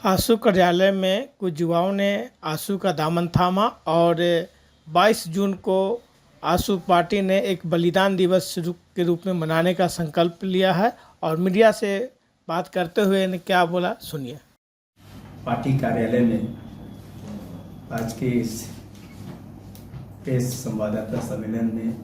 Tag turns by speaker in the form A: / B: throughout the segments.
A: आशु कार्यालय में कुछ युवाओं ने आशु का दामन थामा और 22 जून को आशु पार्टी ने एक बलिदान दिवस के रूप में मनाने का संकल्प लिया है और मीडिया से बात करते हुए ने क्या बोला सुनिए।
B: पार्टी कार्यालय में आज के इस प्रेस संवाददाता सम्मेलन में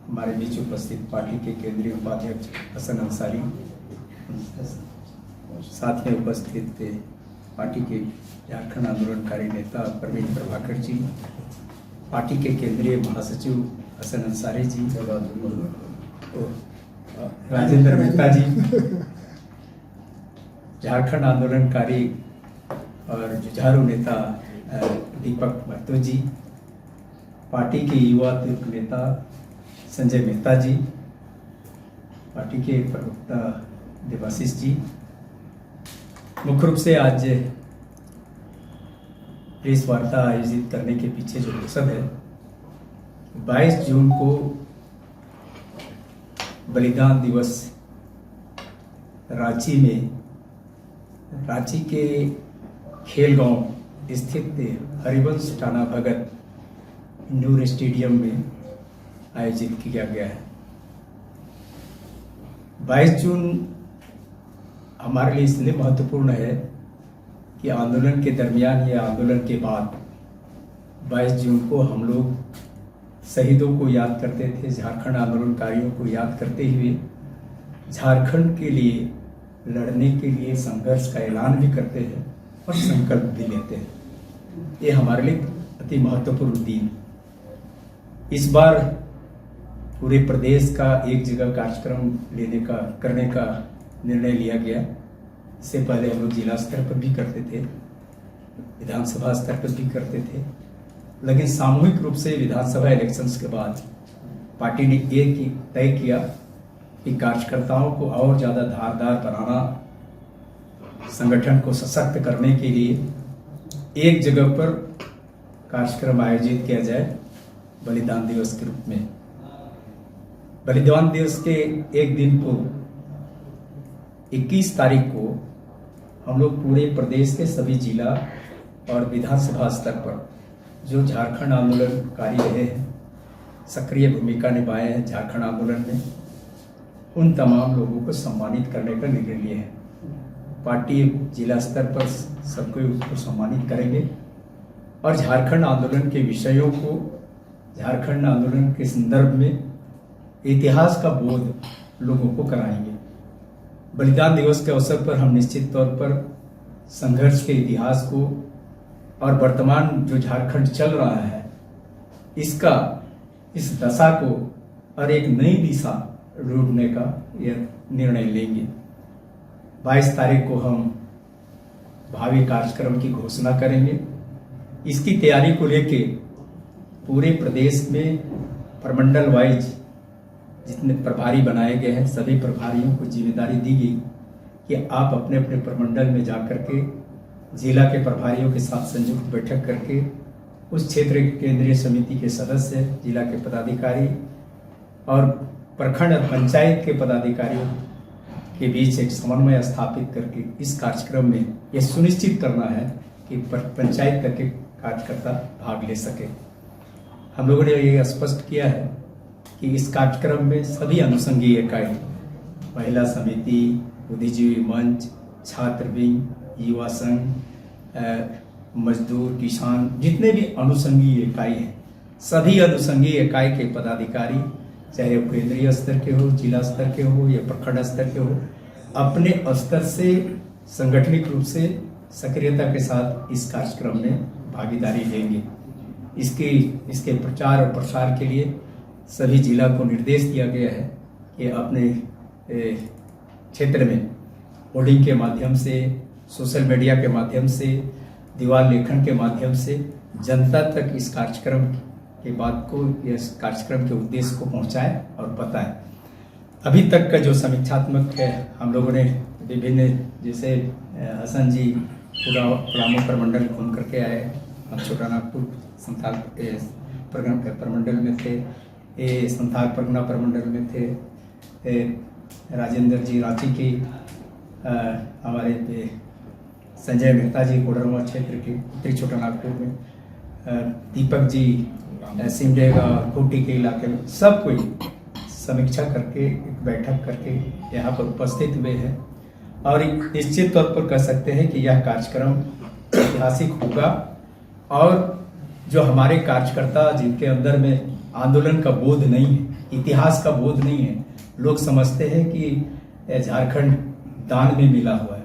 B: हमारे बीच उपस्थित पार्टी के केंद्रीय उपाध्यक्ष हसन अंसारी, साथ में उपस्थित थे पार्टी के झारखंड आंदोलनकारी नेता प्रवीण प्रभाकर जी, पार्टी के केंद्रीय महासचिव हसन अंसारी जी, राजेंद्र मेहता जी, झारखंड आंदोलनकारी और जुझारू नेता दीपक महतो जी, पार्टी के युवा तुर्क नेता संजय मेहता जी, पार्टी के प्रवक्ता देवाशीष जी। मुख्य रूप से आज प्रेस वार्ता आयोजित करने के पीछे जो मकसद है, 22 जून को बलिदान दिवस रांची के खेलगांव स्थित हरिवंश टाना भगत इंडोर स्टेडियम में आयोजित किया गया है। 22 जून हमारे लिए इसलिए महत्वपूर्ण है कि आंदोलन के दरमियान या आंदोलन के बाद 22 जून को हम लोग शहीदों को याद करते थे, झारखंड आंदोलनकारियों को याद करते हुए झारखंड के लिए लड़ने के लिए संघर्ष का ऐलान भी करते हैं और संकल्प भी लेते हैं। ये हमारे लिए अति महत्वपूर्ण दिन। इस बार पूरे प्रदेश का एक जगह कार्यक्रम करने का निर्णय लिया गया। इससे पहले हम लोग जिला स्तर पर भी करते थे, विधानसभा स्तर पर भी करते थे, लेकिन सामूहिक रूप से विधानसभा इलेक्शंस के बाद पार्टी ने ये तय किया कि कार्यकर्ताओं को और ज़्यादा धारदार बनाना, संगठन को सशक्त करने के लिए एक जगह पर कार्यक्रम आयोजित किया जाए बलिदान दिवस के रूप में। बलिदान दिवस के एक दिन को 21 तारीख को हम लोग पूरे प्रदेश के सभी जिला और विधानसभा स्तर पर जो झारखंड आंदोलनकारी रहे हैं, सक्रिय भूमिका निभाए हैं झारखंड आंदोलन में, उन तमाम लोगों को सम्मानित करने का निर्णय लिया है। पार्टी जिला स्तर पर सबको सम्मानित करेंगे और झारखंड आंदोलन के विषयों को, झारखंड आंदोलन के संदर्भ में इतिहास का बोध लोगों को कराएंगे। बलिदान दिवस के अवसर पर हम निश्चित तौर पर संघर्ष के इतिहास को और वर्तमान जो झारखंड चल रहा है इस दशा को और एक नई दिशा ढूंढने का यह निर्णय लेंगे। 22 तारीख को हम भावी कार्यक्रम की घोषणा करेंगे। इसकी तैयारी को लेके पूरे प्रदेश में प्रमंडल वाइज जितने प्रभारी बनाए गए हैं, सभी प्रभारियों को जिम्मेदारी दी गई कि आप अपने अपने प्रमंडल में जाकर के जिला के प्रभारियों के साथ संयुक्त बैठक करके उस क्षेत्र के केंद्रीय समिति के सदस्य, जिला के पदाधिकारी और प्रखंड और पंचायत के पदाधिकारियों के बीच एक समन्वय स्थापित करके इस कार्यक्रम में यह सुनिश्चित करना है कि पंचायत तक के कार्यकर्ता भाग ले सके। हम लोगों ने ये स्पष्ट किया है कि इस कार्यक्रम में सभी अनुषंगीय इकाई, महिला समिति, बुद्धिजीवी मंच, छात्र विंग, युवा संघ, मजदूर, किसान, जितने भी अनुषंगीय इकाई हैं, सभी अनुषंगीय इकाई के पदाधिकारी, चाहे वो केंद्रीय स्तर के हो, जिला स्तर के हो या प्रखंड स्तर के हो, अपने स्तर से संगठनिक रूप से सक्रियता के साथ इस कार्यक्रम में भागीदारी लेंगे। इसके प्रचार और प्रसार के लिए सभी जिला को निर्देश दिया गया है कि अपने क्षेत्र में होर्डिंग के माध्यम से, सोशल मीडिया के माध्यम से, दीवार लेखन के माध्यम से जनता तक इस कार्यक्रम के बात को, इस कार्यक्रम के उद्देश्य को पहुंचाएं और बताएं। अभी तक का जो समीक्षात्मक है, हम लोगों ने विभिन्न, जैसे हसन जी पलामू प्रमंडल घूम करके आए, हम छोटा नागपुर संथाल प्रमंडल में थे, संथाल परगना प्रमंडल में थे, राजेंद्र जी रांची के हमारे संजय मेहता जी कोडरमा क्षेत्र के उत्तरी छोटा नागपुर में, दीपक जी सिमडेगा कोटी के इलाके में, सब कोई समीक्षा करके एक बैठक करके यहाँ पर उपस्थित हुए हैं। और एक निश्चित तौर पर कह सकते हैं कि यह कार्यक्रम ऐतिहासिक होगा। और जो हमारे कार्यकर्ता जिनके अंदर में आंदोलन का बोध नहीं है, इतिहास का बोध नहीं है, लोग समझते हैं कि झारखंड दान में मिला हुआ है,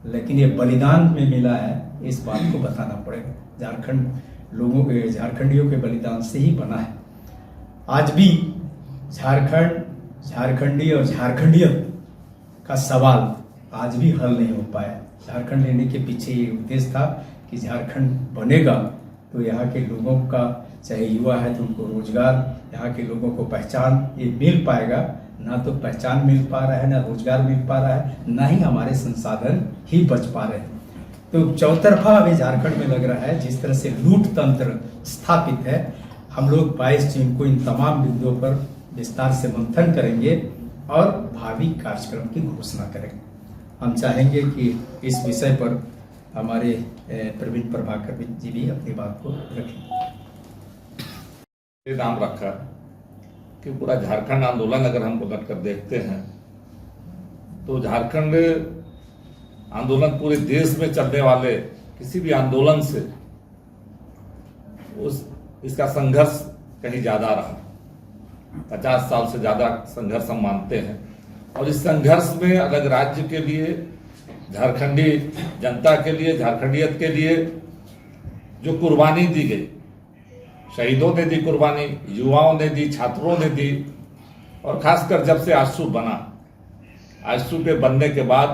B: लेकिन ये बलिदान में मिला है। इस बात को बताना पड़ेगा। झारखंड लोगों के, झारखंडियों के बलिदान से ही बना है। आज भी झारखंड, झारखंडी और झारखंडियत का सवाल आज भी हल नहीं हो पाया। झारखंड लेने के पीछे ये उद्देश्य था कि झारखंड बनेगा तो यहाँ के लोगों का, चाहे युवा है तो उनको रोजगार, यहाँ के लोगों को पहचान ये मिल पाएगा। ना तो पहचान मिल पा रहा है, ना रोजगार मिल पा रहा है, ना ही हमारे संसाधन ही बच पा रहे हैं। तो चौतरफा अभी झारखंड में लग रहा है जिस तरह से लूट तंत्र स्थापित है। हम लोग 22 जून को इन तमाम बिंदुओं पर विस्तार से मंथन करेंगे और भावी कार्यक्रम की घोषणा करेंगे। हम चाहेंगे कि इस विषय पर हमारे प्रवीण प्रभाकर जी भी अपनी बात को रखें।
C: ये नाम रखा कि पूरा झारखंड आंदोलन अगर हम पलट कर देखते हैं तो झारखंड आंदोलन पूरे देश में चलने वाले किसी भी आंदोलन से इसका संघर्ष कहीं ज्यादा रहा। 50 साल से ज्यादा संघर्ष हम मानते हैं। और इस संघर्ष में अलग राज्य के लिए, झारखंडी जनता के लिए, झारखंडियत के लिए जो कुर्बानी दी गई, शहीदों ने दी कुर्बानी, युवाओं ने दी, छात्रों ने दी। और खासकर जब से आजसू बना, आजसू के बनने के बाद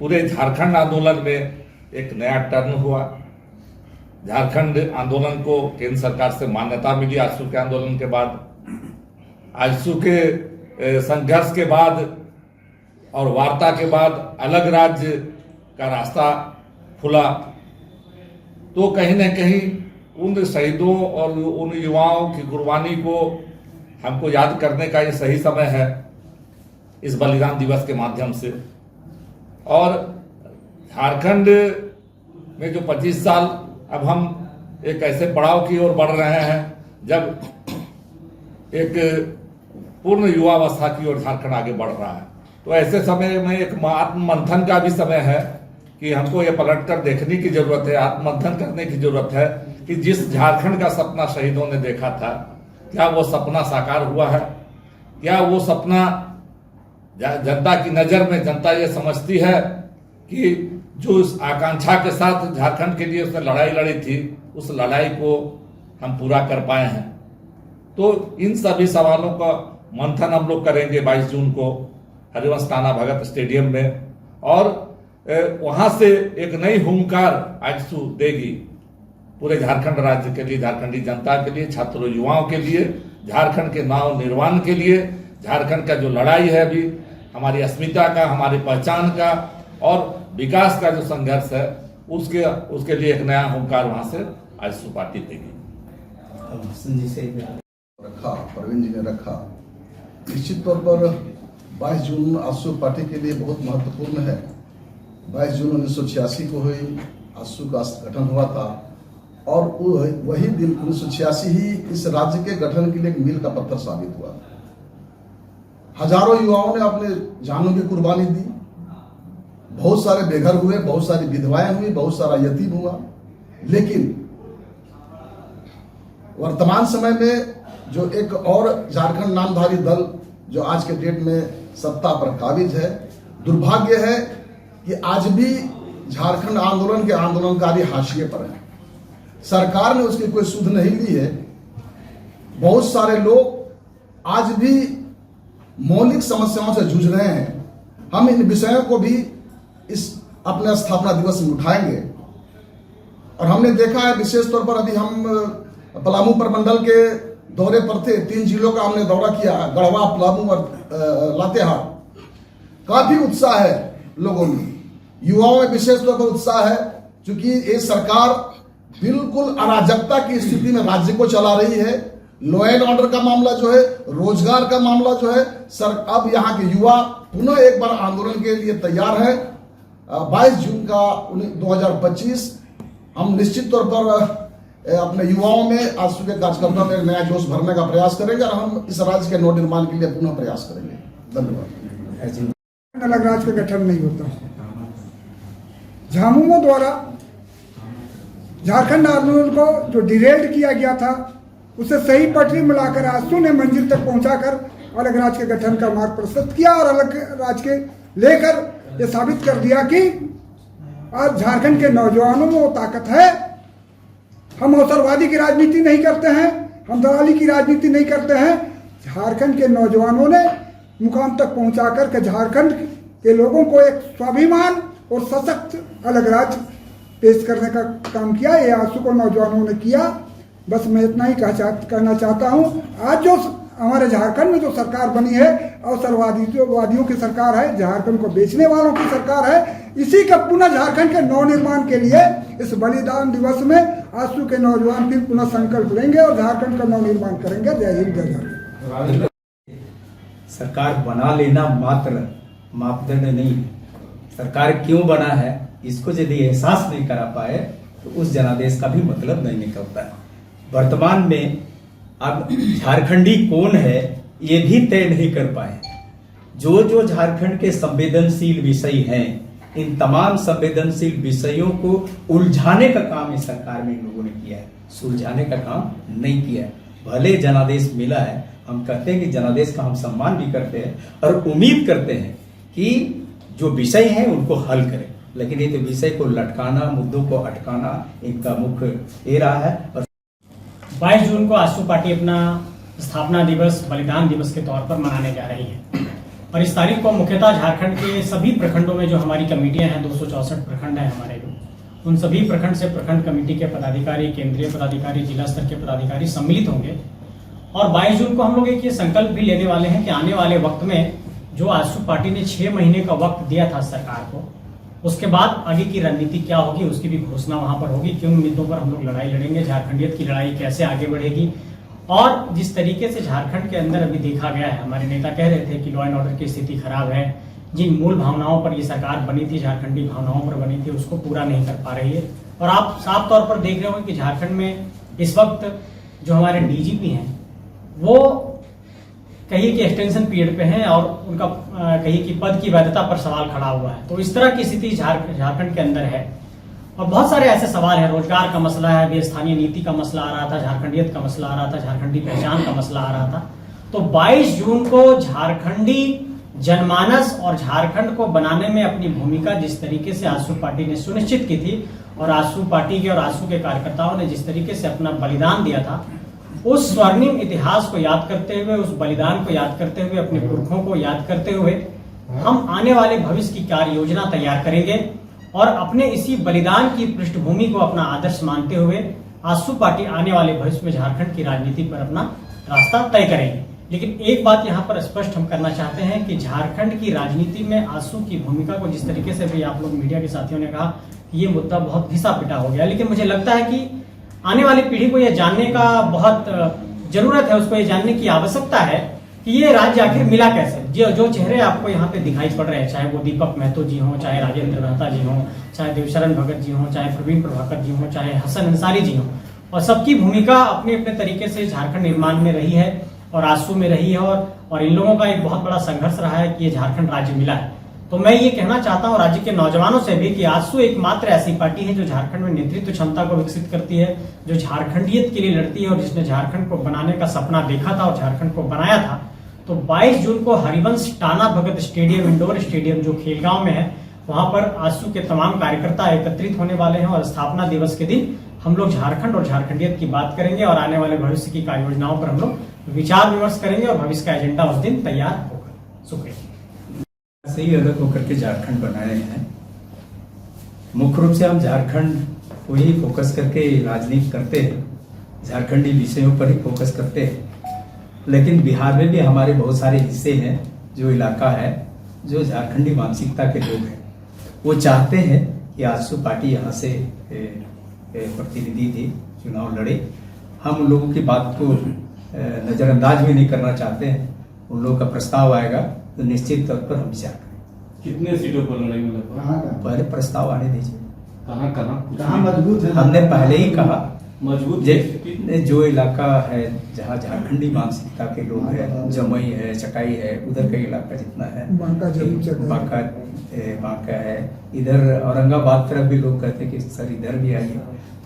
C: पूरे झारखंड आंदोलन में एक नया टर्न हुआ। झारखंड आंदोलन को केंद्र सरकार से मान्यता मिली आजसू के आंदोलन के बाद। आजसू के संघर्ष के बाद और वार्ता के बाद अलग राज्य का रास्ता खुला। तो कहीं न कहीं उन शहीदों और उन युवाओं की कुर्बानी को हमको याद करने का ये सही समय है इस बलिदान दिवस के माध्यम से। और झारखंड में जो 25 साल अब हम एक ऐसे पड़ाव की ओर बढ़ रहे हैं जब एक पूर्ण युवावस्था की ओर झारखंड आगे बढ़ रहा है। तो ऐसे समय में एक आत्ममंथन का भी समय है कि हमको ये पलट कर देखने की जरूरत है, आत्ममंथन करने की जरूरत है कि जिस झारखंड का सपना शहीदों ने देखा था, क्या वो सपना साकार हुआ है? क्या वो सपना जनता की नजर में जनता ये समझती है कि जो इस आकांक्षा के साथ झारखंड के लिए उसने लड़ाई लड़ी थी, उस लड़ाई को हम पूरा कर पाए हैं? तो इन सभी सवालों का मंथन हम लोग करेंगे 22 जून को हरिवंश टाना भगत स्टेडियम में। और वहां से एक नई हुंकार आजसू देगी पूरे झारखंड राज्य के लिए, झारखंडी जनता के लिए, छात्रों युवाओं के लिए, झारखंड के नव निर्माण के लिए। झारखंड का जो लड़ाई है अभी हमारी अस्मिता का, हमारी पहचान का और विकास का जो संघर्ष है उसके लिए एक नया हुंकार वहां से आजसू पार्टी देगी।
D: रखा प्रवीण जी ने रखा। निश्चित तौर पर 22 जून आजसू पार्टी के लिए बहुत महत्वपूर्ण है। 22 जून 1986 को हुई आजसू का गठन हुआ था और वही दिन 1986 ही इस राज्य के गठन के लिए एक मील का पत्थर साबित हुआ। हजारों युवाओं ने अपने जानों की कुर्बानी दी, बहुत सारे बेघर हुए, बहुत सारी विधवाएं हुई, बहुत सारा यतीम हुआ। लेकिन वर्तमान समय में जो एक और झारखंड नामधारी दल जो आज के डेट में सत्ता पर काबिज है, दुर्भाग्य है कि आज भी झारखंड आंदोलन के आंदोलनकारी हाशिए पर हैं। सरकार ने उसकी कोई सुध नहीं ली है। बहुत सारे लोग आज भी मौलिक समस्याओं से जूझ रहे हैं। हम इन विषयों को भी इस अपने स्थापना दिवस में उठाएंगे। और हमने देखा है विशेष तौर पर, अभी हम पलामू प्रमंडल के दौरे पर थे, 3 जिलों का हमने दौरा किया, गढ़वा, पलामू और लातेहार। काफी उत्साह है लोगों में, युवाओं में विशेष तौर पर उत्साह है, क्योंकि ये सरकार बिल्कुल अराजकता की स्थिति में राज्य को चला रही है। लॉ एंड ऑर्डर का मामला जो है, रोजगार का मामला जो है, अब यहाँ के युवा पुनः एक बार आंदोलन के लिए तैयार है 22 जून का 2025 हम निश्चित तौर पर अपने युवाओं में, आजसू के कार्यकर्ताओं में नया जोश भरने का प्रयास करेंगे और हम इस राज्य के नवनिर्माण के लिए पुनः प्रयास करेंगे। धन्यवाद।
E: अलग राज्य का गठन नहीं होता। झामुमो द्वारा झारखंड आंदोलन को जो डिरेल्ड किया गया था, उसे सही पटरी मिलाकर आजसू ने मंजिल तक पहुंचाकर अलग राज्य के गठन का मार्ग प्रशस्त किया और अलग राज्य के लेकर ये साबित कर दिया कि आज झारखंड के नौजवानों में वो ताकत है। हम अवसरवादी की राजनीति नहीं करते हैं, हम दलाली की राजनीति नहीं करते हैं। झारखंड के नौजवानों ने मुकाम तक पहुंचा कर के झारखंड के लोगों को एक स्वाभिमान और सशक्त अलग राज्य पेश करने का काम किया। ये आजसू को नौजवानों ने किया। बस मैं इतना ही कहना चाहता हूँ। आज जो हमारे झारखंड में जो सरकार बनी है, अवसरवादियों की सरकार है, झारखंड को बेचने वालों की सरकार है। इसी का पुनः झारखंड के नवनिर्माण के लिए इस बलिदान दिवस में आजसू के नौजवान फिर पुनः संकल्प लेंगे और झारखंड का नवनिर्माण करेंगे। जय हिंद, जय झारखंड।
B: सरकार बना लेना मात्र मापदंड नहीं है। सरकार क्यों बना है, इसको यदि एहसास नहीं करा पाए तो उस जनादेश का भी मतलब नहीं निकलता है। वर्तमान में अब झारखंडी कौन है ये भी तय नहीं कर पाए। जो झारखंड के संवेदनशील विषय हैं, इन तमाम संवेदनशील विषयों को उलझाने का काम इस सरकार में इन लोगों ने किया है, सुलझाने का काम नहीं किया है। भले जनादेश मिला है, हम कहते हैं कि जनादेश का हम सम्मान भी करते हैं और उम्मीद करते हैं कि जो विषय हैं उनको हल करें, लेकिन ये तो विषय को लटकाना, मुद्दों को अटकाना इनका मुख्य ये रहा है। और
F: 22 जून को आजसू पार्टी अपना स्थापना दिवस, बलिदान दिवस के तौर पर मनाने जा रही है और इस तारीख को मुख्यतः झारखंड के सभी प्रखंडों में जो हमारी कमेटियां हैं, 264 प्रखंड हैं हमारे, उन सभी प्रखंड से प्रखंड कमेटी के पदाधिकारी, केंद्रीय पदाधिकारी, जिला स्तर के पदाधिकारी सम्मिलित होंगे और 22 जून को हम लोग एक ये संकल्प भी लेने वाले हैं कि आने वाले वक्त में जो आजसू पार्टी ने 6 महीने का वक्त दिया था सरकार को, उसके बाद आगे की रणनीति क्या होगी उसकी भी घोषणा वहां पर होगी। किन मुद्दों पर हम लोग लड़ाई लड़ेंगे, झारखंडियत की लड़ाई कैसे आगे बढ़ेगी और जिस तरीके से झारखंड के अंदर अभी देखा गया है, हमारे नेता कह रहे थे कि लॉ एंड ऑर्डर की स्थिति खराब है, जिन मूल भावनाओं पर ये सरकार बनी थी, झारखंडी भावनाओं पर बनी थी, उसको पूरा नहीं कर पा रही है। और आप साफ तौर पर देख रहे हो कि झारखंड में इस वक्त जो हमारे डीजीपी हैं वो कहीं की एक्सटेंशन पीरियड पे हैं और उनका कहीं की पद की वैधता पर सवाल खड़ा हुआ है। तो इस तरह की स्थिति झारखंड के अंदर है और बहुत सारे ऐसे सवाल हैं। रोजगार का मसला है, अभी स्थानीय नीति का मसला आ रहा था, झारखंडियत का मसला आ रहा था, झारखंडी पहचान का मसला आ रहा था। तो 22 जून को झारखंडी जनमानस और झारखंड को बनाने में अपनी भूमिका जिस तरीके से आजसू पार्टी ने सुनिश्चित की थी और आजसू पार्टी के और आजसू के कार्यकर्ताओं ने जिस तरीके से अपना बलिदान दिया था, उस स्वर्णिम इतिहास को याद करते हुए, उस बलिदान को याद करते हुए, अपने पुरखों को याद करते हुए हम आने वाले भविष्य की कार्य योजना तैयार करेंगे और अपने इसी बलिदान की पृष्ठभूमि को अपना आदर्श मानते हुए आजसू पार्टी आने वाले भविष्य में झारखंड की राजनीति पर अपना रास्ता तय करेगी। लेकिन एक बात यहाँ पर स्पष्ट हम करना चाहते हैं कि झारखंड की राजनीति में आजसू की भूमिका को जिस तरीके से भी आप लोग मीडिया के साथियों ने कहा कि ये मुद्दा बहुत घिसा पिटा हो गया, लेकिन मुझे लगता है कि आने वाली पीढ़ी को यह जानने का बहुत जरूरत है, उसको ये जानने की आवश्यकता है कि ये राज्य आखिर मिला कैसे। जो चेहरे आपको यहाँ पे दिखाई पड़ रहे हैं, चाहे वो दीपक महतो जी हों, चाहे राजेंद्र मेहता जी हों, चाहे देवशरण भगत जी हों, चाहे प्रवीण प्रभाकर जी हों, चाहे हसन अंसारी जी हों, और सबकी भूमिका अपने अपने तरीके से झारखंड निर्माण में रही है और आजसू में रही है और इन लोगों का एक बहुत बड़ा संघर्ष रहा है कि ये झारखंड राज्य मिला है। तो मैं ये कहना चाहता हूँ राज्य के नौजवानों से भी कि आजसू एकमात्र ऐसी पार्टी है जो झारखंड में नेतृत्व क्षमता को विकसित करती है, जो झारखंडियत के लिए लड़ती है और जिसने झारखंड को बनाने का सपना देखा था और झारखंड को बनाया था। तो 22 जून को Harivansh Tana Bhagat stadium, indoor stadium जो खेलगांव में है, वहां पर आजसू के तमाम कार्यकर्ता एकत्रित होने वाले हैं और स्थापना दिवस के दिन हम लोग झारखंड और झारखंडियत की बात करेंगे और आने वाले भविष्य की कार्य योजनाओं पर हम लोग विचार विमर्श करेंगे और भविष्य का एजेंडा उस दिन तैयार होगा। शुक्रिया।
B: से ही अलग होकर के झारखंड बनाए हैं। मुख्य रूप से हम झारखंड को ही फोकस करके राजनीति करते हैं, झारखंडी विषयों पर ही फोकस करते हैं, लेकिन बिहार में भी हमारे बहुत सारे हिस्से हैं, जो इलाका है, जो झारखंडी मानसिकता के लोग हैं। वो चाहते हैं कि आजसू पार्टी यहाँ से प्रतिनिधि थे, चुनाव लड़े। हम उन लोगों की बात को नजरअंदाज भी नहीं करना चाहते हैं। उन लोगों का प्रस्ताव आएगा तो निश्चित तौर पर हम विचार करेंगे।
G: कितने सीटों पर लड़ेंगे लगभग?
E: कहाँ का
B: पहले प्रस्ताव आने दीजिए।
G: कहाँ कहाँ
E: कहाँ मजबूत है?
B: हमने पहले ही कहा
G: मजबूत
B: जो इलाका है जहाँ झारखंडी मानसिकता के लोग हैं, जमुई है, चकाई है, उधर का इलाका जितना है,
E: बांका, जमुई, चकाई।
B: बांका है, इधर औरंगाबाद तरफ भी लोग कहते हैं कि सर इधर भी आइए।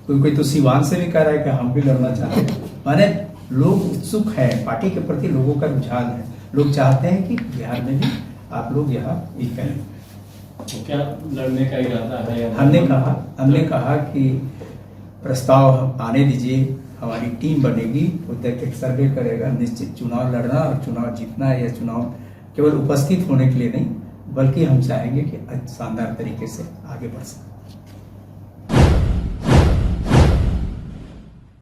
B: कोई तो सिवान से भी कह रहा है कि हम भी लड़ना चाहते हैं। माने लोग उत्सुक हैं, पार्टी के प्रति लोगों का रुझान है। लोग चाहते हैं कि बिहार में भी आप लोग यहाँ ये करें।
G: तो क्या लड़ने का इरादा है?
B: हमने कहा कि प्रस्ताव आने दीजिए, हमारी टीम बनेगी, उधर एक सर्वे करेगा, निश्चित चुनाव लड़ना और चुनाव जीतना है। यह चुनाव केवल उपस्थित होने के लिए नहीं, बल्कि हम चाहेंगे कि शानदार तरीके से आगे बढ़ सकें।